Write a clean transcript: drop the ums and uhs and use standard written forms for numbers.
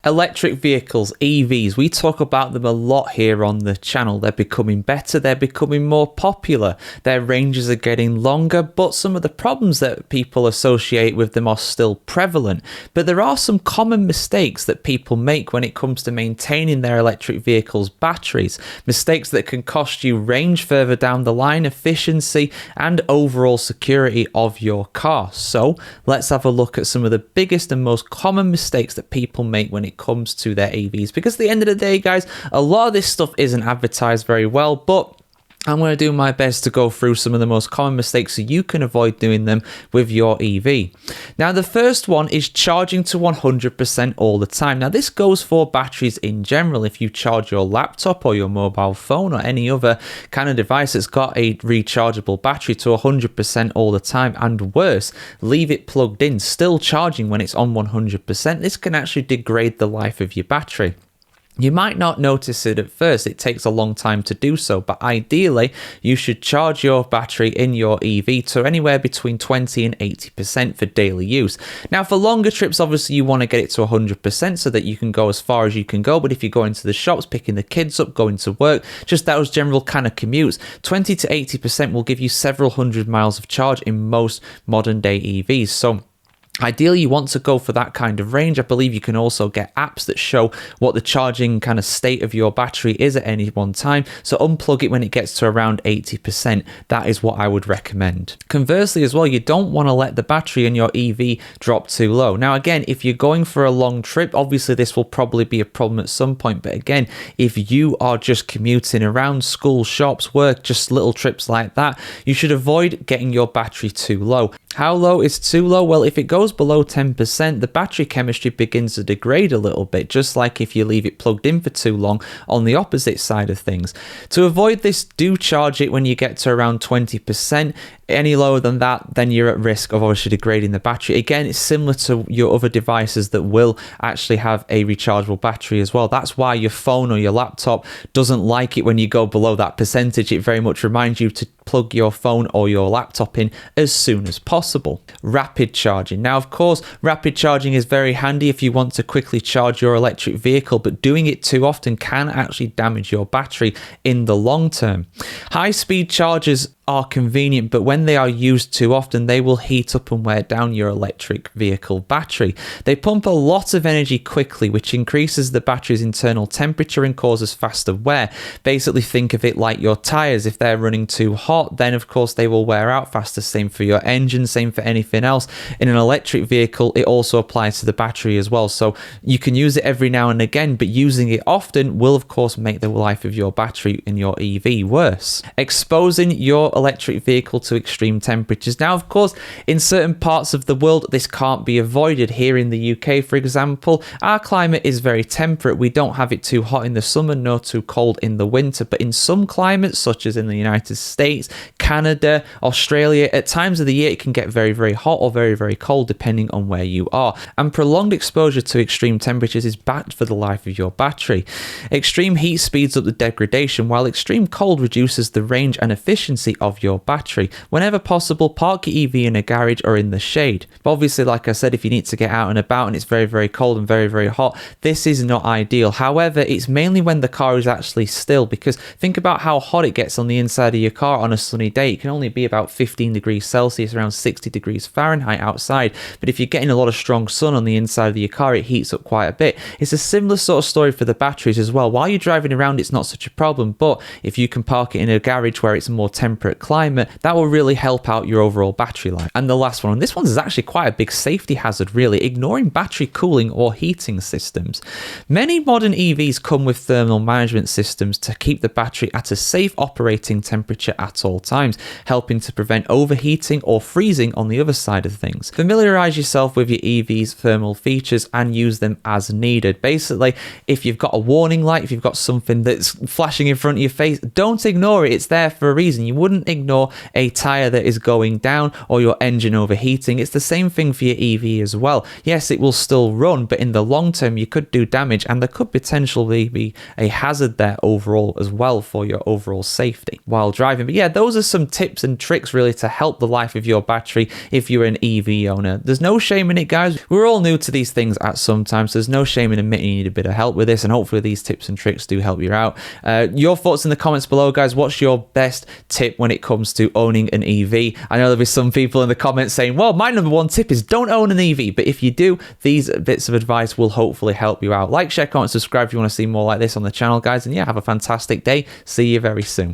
Electric vehicles, EVs, we talk about them a lot here on the channel. They're becoming better, they're becoming more popular, their ranges are getting longer, but some of the problems that people associate with them are still prevalent. But there are some common mistakes that people make when it comes to maintaining their electric vehicles' batteries. Mistakes that can cost you range further down the line, efficiency, and overall security of your car. So let's have a look at some of the biggest and most common mistakes that people make when it comes to their EVs, because at the end of the day, guys, a lot of this stuff isn't advertised very well, but I'm going to do my best to go through some of the most common mistakes so you can avoid doing them with your EV. Now, the first one is charging to 100% all the time. Now, this goes for batteries in general. If you charge your laptop or your mobile phone or any other kind of device that's got a rechargeable battery to 100% all the time, and worse, leave it plugged in, still charging when it's on 100%, this can actually degrade the life of your battery. You might not notice it at first, it takes a long time to do so, but ideally you should charge your battery in your EV to anywhere between 20 and 80% for daily use. Now, for longer trips, obviously you want to get it to 100% so that you can go as far as you can go, but if you're going to the shops, picking the kids up, going to work, just those general kind of commutes, 20 to 80% will give you several hundred miles of charge in most modern day EVs. So ideally, you want to go for that kind of range. I believe you can also get apps that show what the charging kind of state of your battery is at any one time. So unplug it when it gets to around 80%. That is what I would recommend. Conversely as well, you don't want to let the battery in your EV drop too low. Now, again, if you're going for a long trip, obviously this will probably be a problem at some point. But again, if you are just commuting around school, shops, work, just little trips like that, you should avoid getting your battery too low. How low is too low? Well, if it goes below 10%, the battery chemistry begins to degrade a little bit, just like if you leave it plugged in for too long on the opposite side of things. To avoid this, do charge it when you get to around 20%. Any lower than that, then you're at risk of obviously degrading the battery. Again, it's similar to your other devices that will actually have a rechargeable battery as well. That's why your phone or your laptop doesn't like it when you go below that percentage. It very much reminds you to plug your phone or your laptop in as soon as possible. Rapid charging. Now, of course, rapid charging is very handy if you want to quickly charge your electric vehicle, but doing it too often can actually damage your battery in the long term. High-speed chargers are convenient, but when they are used too often, they will heat up and wear down your electric vehicle battery. They pump a lot of energy quickly, which increases the battery's internal temperature and causes faster wear. Basically, think of it like your tires. If they're running too hot, then of course they will wear out faster. Same for your engine, same for anything else. In an electric vehicle, it also applies to the battery as well. So you can use it every now and again, but using it often will of course make the life of your battery in your EV worse. Exposing your electric vehicle to extreme temperatures. Now, of course, in certain parts of the world, this can't be avoided. Here in the UK, for example, our climate is very temperate. We don't have it too hot in the summer, nor too cold in the winter. But in some climates, such as in the United States, Canada, Australia, at times of the year, it can get very, very hot or very, very cold, depending on where you are. And prolonged exposure to extreme temperatures is bad for the life of your battery. Extreme heat speeds up the degradation, while extreme cold reduces the range and efficiency of your battery. Whenever possible, park your EV in a garage or in the shade. But obviously, like I said, if you need to get out and about and it's very, very cold and very, very hot, this is not ideal. However, it's mainly when the car is actually still, because think about how hot it gets on the inside of your car on a sunny day. It can only be about 15 degrees Celsius, around 60 degrees Fahrenheit outside. But if you're getting a lot of strong sun on the inside of your car, it heats up quite a bit. It's a similar sort of story for the batteries as well. While you're driving around, it's not such a problem, but if you can park it in a garage where it's a more temperate climate, that will really help out your overall battery life. And the last one, and this one is actually quite a big safety hazard really, ignoring battery cooling or heating systems. Many modern EVs come with thermal management systems to keep the battery at a safe operating temperature at all times, helping to prevent overheating or freezing on the other side of things. Familiarize yourself with your EV's thermal features and use them as needed. Basically, if you've got a warning light, if you've got something that's flashing in front of your face, don't ignore it. It's there for a reason. You wouldn't shouldn't ignore a tire that is going down or your engine overheating. It's the same thing for your EV as well. Yes, it will still run, but in the long term, you could do damage, and there could potentially be a hazard there overall as well for your overall safety while driving. But yeah, those are some tips and tricks really to help the life of your battery if you're an EV owner. There's no shame in it, guys. We're all new to these things at some time, so there's no shame in admitting you need a bit of help with this, and hopefully these tips and tricks do help you out. Your thoughts in the comments below, guys. What's your best tip when it comes to owning an EV? I know there'll be some people in the comments saying, well, my number one tip is don't own an EV, but if you do, these bits of advice will hopefully help you out. Like, share, comment, subscribe if you want to see more like this on the channel, guys, and yeah, have a fantastic day. See you very soon.